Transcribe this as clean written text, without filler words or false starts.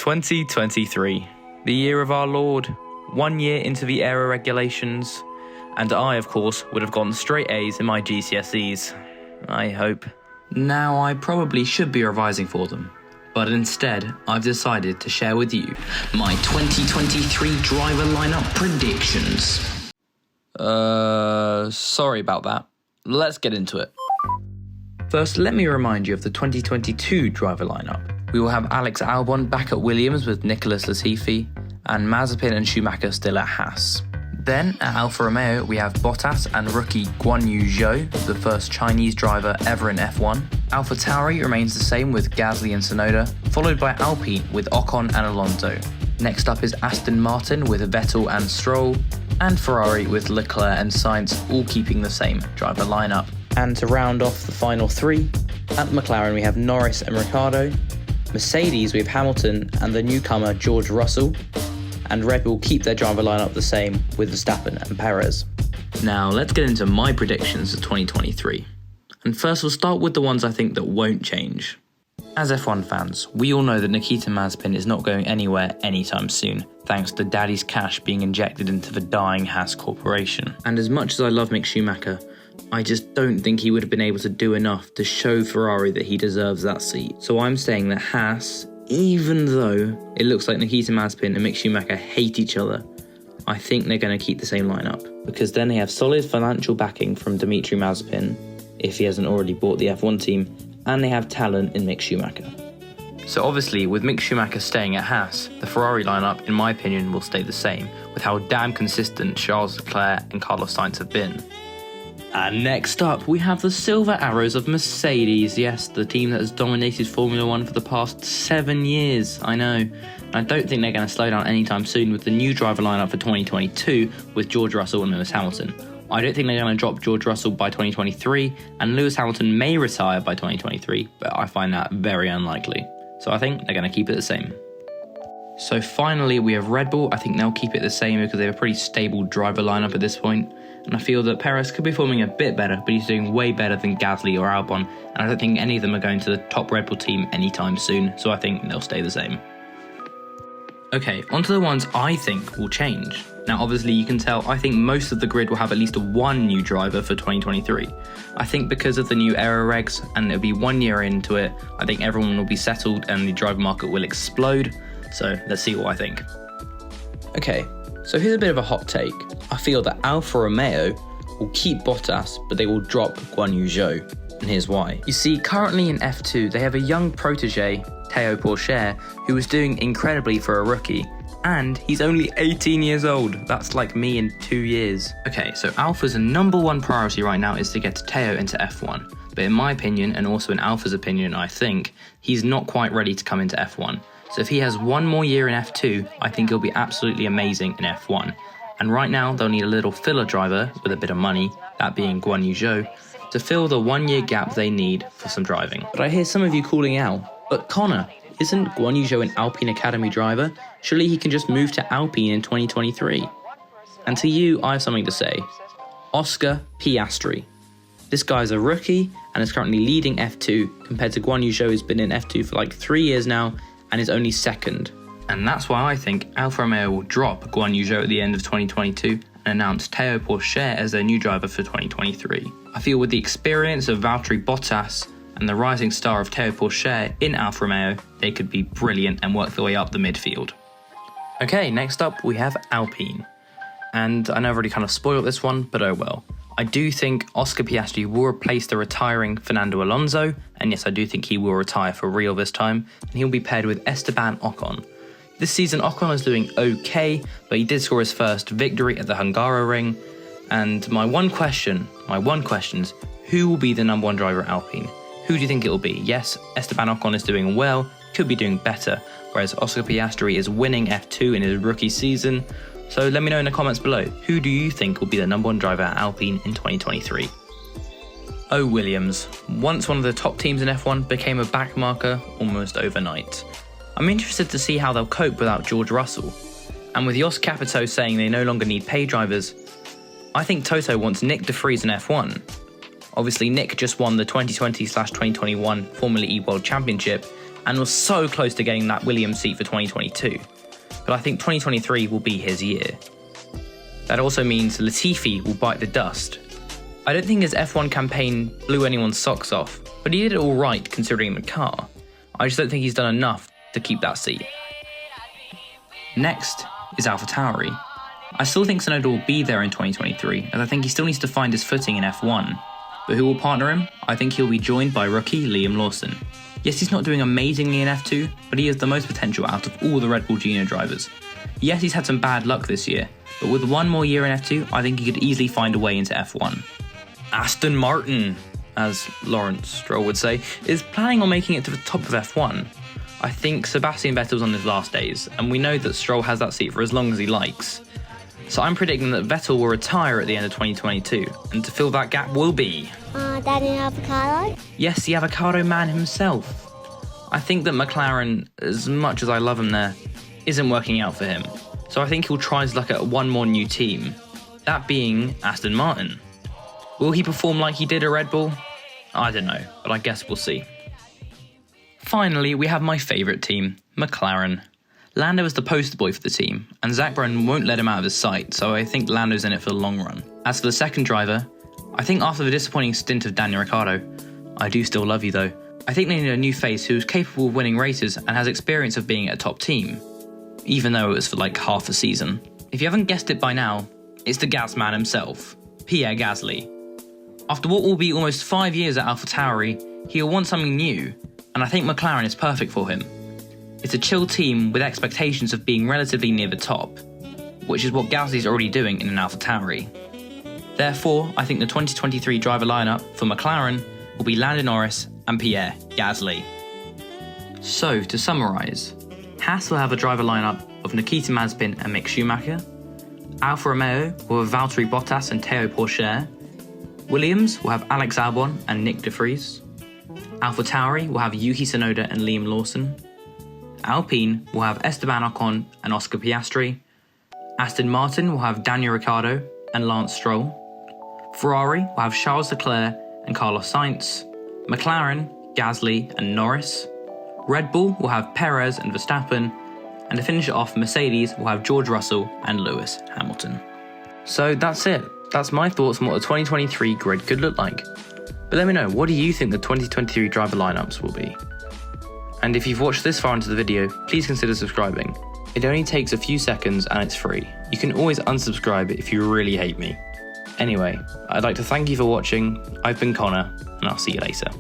2023, the year of our Lord, 1 year into the era regulations, and I, of course, would have gotten straight A's in my GCSEs. I hope. Now, I probably should be revising for them, but instead, I've decided to share with you my 2023 driver lineup predictions. Sorry about that. Let's get into it. First, let me remind you of the 2022 driver lineup. We will have Alex Albon back at Williams with Nicholas Latifi, and Mazepin and Schumacher still at Haas. Then, at Alfa Romeo, we have Bottas and rookie Guan Yu Zhou, the first Chinese driver ever in F1. AlphaTauri remains the same with Gasly and Tsunoda, followed by Alpine with Ocon and Alonso. Next up is Aston Martin with Vettel and Stroll, and Ferrari with Leclerc and Sainz all keeping the same driver lineup. And to round off the final three, at McLaren we have Norris and Ricciardo, Mercedes we have Hamilton and the newcomer George Russell, and Red Bull keep their driver lineup the same with Verstappen and Perez. Now let's get into my predictions for 2023. And first we'll start with the ones I think that won't change. As F1 fans, we all know that Nikita Mazepin is not going anywhere anytime soon, thanks to Daddy's cash being injected into the dying Haas corporation. And as much as I love Mick Schumacher, I just don't think he would have been able to do enough to show Ferrari that he deserves that seat. So I'm saying that Haas, even though it looks like Nikita Mazepin and Mick Schumacher hate each other, I think they're going to keep the same lineup. Because then they have solid financial backing from Dmitry Mazepin, if he hasn't already bought the F1 team, and they have talent in Mick Schumacher. So obviously, with Mick Schumacher staying at Haas, the Ferrari lineup, in my opinion, will stay the same, with how damn consistent Charles Leclerc and Carlos Sainz have been. And next up, we have the Silver Arrows of Mercedes. Yes, the team that has dominated Formula 1 for the past 7 years. I know. I don't think they're going to slow down anytime soon with the new driver lineup for 2022 with George Russell and Lewis Hamilton. I don't think they're going to drop George Russell by 2023, and Lewis Hamilton may retire by 2023, but I find that very unlikely. So I think they're going to keep it the same. So finally, we have Red Bull. I think they'll keep it the same because they have a pretty stable driver lineup at this point. And I feel that Perez could be forming a bit better, but he's doing way better than Gasly or Albon, and I don't think any of them are going to the top Red Bull team anytime soon, so I think they'll stay the same. Okay, onto the ones I think will change. Now obviously you can tell I think most of the grid will have at least one new driver for 2023. I think because of the new aero regs, and it'll be 1 year into it, I think everyone will be settled and the driver market will explode, so let's see what I think. Okay, so here's a bit of a hot take. I feel that Alfa Romeo will keep Bottas, but they will drop Guan Yu Zhou, and here's why. You see, currently in F2, they have a young protege, Théo Pourchaire, who is doing incredibly for a rookie, and he's only 18 years old. That's like me in 2 years. Okay, so Alfa's number one priority right now is to get Théo into F1, but in my opinion, and also in Alfa's opinion, I think, he's not quite ready to come into F1. So if he has 1 more year in F2, I think he'll be absolutely amazing in F1. And right now, they'll need a little filler driver with a bit of money, that being Guan Yu Zhou, to fill the 1 year gap they need for some driving. But I hear some of you calling out, but Connor, isn't Guan Yu Zhou an Alpine Academy driver? Surely he can just move to Alpine in 2023. And to you, I have something to say. Oscar Piastri. This guy's a rookie and is currently leading F2 compared to Guan Yu Zhou, who's been in F2 for like 3 years now and is only second. And that's why I think Alfa Romeo will drop Guan Yu Zhou at the end of 2022 and announce Théo Pourchaire as their new driver for 2023. I feel with the experience of Valtteri Bottas and the rising star of Théo Pourchaire in Alfa Romeo, they could be brilliant and work their way up the midfield. Okay, next up we have Alpine. And I know I've already kind of spoiled this one, but oh well. I do think Oscar Piastri will replace the retiring Fernando Alonso, and yes, I do think he will retire for real this time, and he'll be paired with Esteban Ocon. This season, Ocon is doing okay, but he did score his first victory at the Hungaroring. And my one question is, who will be the number one driver at Alpine? Who do you think it will be? Yes, Esteban Ocon is doing well, could be doing better, whereas Oscar Piastri is winning F2 in his rookie season. So let me know in the comments below, who do you think will be the number one driver at Alpine in 2023? Oh, Williams, once one of the top teams in F1, became a backmarker almost overnight. I'm interested to see how they'll cope without George Russell. And with Jos Capito saying they no longer need pay drivers, I think Toto wants Nick de Vries in F1. Obviously, Nick just won the 2020/2021 Formula E World Championship, and was so close to getting that Williams seat for 2022. But I think 2023 will be his year. That also means Latifi will bite the dust. I don't think his F1 campaign blew anyone's socks off, but he did it all right considering the car. I just don't think he's done enough to keep that seat. Next is AlphaTauri. I still think Tsunoda will be there in 2023, as I think he still needs to find his footing in F1. But who will partner him? I think he'll be joined by rookie Liam Lawson. Yes, he's not doing amazingly in F2, but he has the most potential out of all the Red Bull Junior drivers. Yes, he's had some bad luck this year, but with one more year in F2, I think he could easily find a way into F1. Aston Martin, as Lawrence Stroll would say, is planning on making it to the top of F1. I think Sebastian Vettel's on his last days, and we know that Stroll has that seat for as long as he likes. So I'm predicting that Vettel will retire at the end of 2022, and to fill that gap will be... Daddy Avocado? Yes, the avocado man himself. I think that McLaren, as much as I love him there, isn't working out for him. So I think he'll try his luck at one more new team, that being Aston Martin. Will he perform like he did at Red Bull? I don't know, but I guess we'll see. Finally, we have my favourite team, McLaren. Lando is the poster boy for the team, and Zach Brown won't let him out of his sight, so I think Lando's in it for the long run. As for the second driver, I think after the disappointing stint of Daniel Ricciardo, I do still love you though, I think they need a new face who is capable of winning races and has experience of being at a top team, even though it was for like half a season. If you haven't guessed it by now, it's the Gas man himself, Pierre Gasly. After what will be almost 5 years at AlphaTauri, he'll want something new, and I think McLaren is perfect for him. It's a chill team with expectations of being relatively near the top, which is what Gasly's already doing in an AlphaTauri. Therefore, I think the 2023 driver lineup for McLaren will be Lando Norris and Pierre Gasly. So, to summarise, Haas will have a driver lineup of Nikita Mazepin and Mick Schumacher, Alfa Romeo will have Valtteri Bottas and Théo Pourchaire, Williams will have Alex Albon and Nick de Vries, AlphaTauri will have Yuki Tsunoda and Liam Lawson, Alpine will have Esteban Ocon and Oscar Piastri, Aston Martin will have Daniel Ricciardo and Lance Stroll, Ferrari will have Charles Leclerc and Carlos Sainz, McLaren, Gasly and Norris, Red Bull will have Perez and Verstappen, and to finish it off, Mercedes will have George Russell and Lewis Hamilton. So that's it. That's my thoughts on what the 2023 grid could look like. But let me know, what do you think the 2023 driver lineups will be? And if you've watched this far into the video, please consider subscribing. It only takes a few seconds and it's free. You can always unsubscribe if you really hate me. Anyway, I'd like to thank you for watching. I've been Connor, and I'll see you later.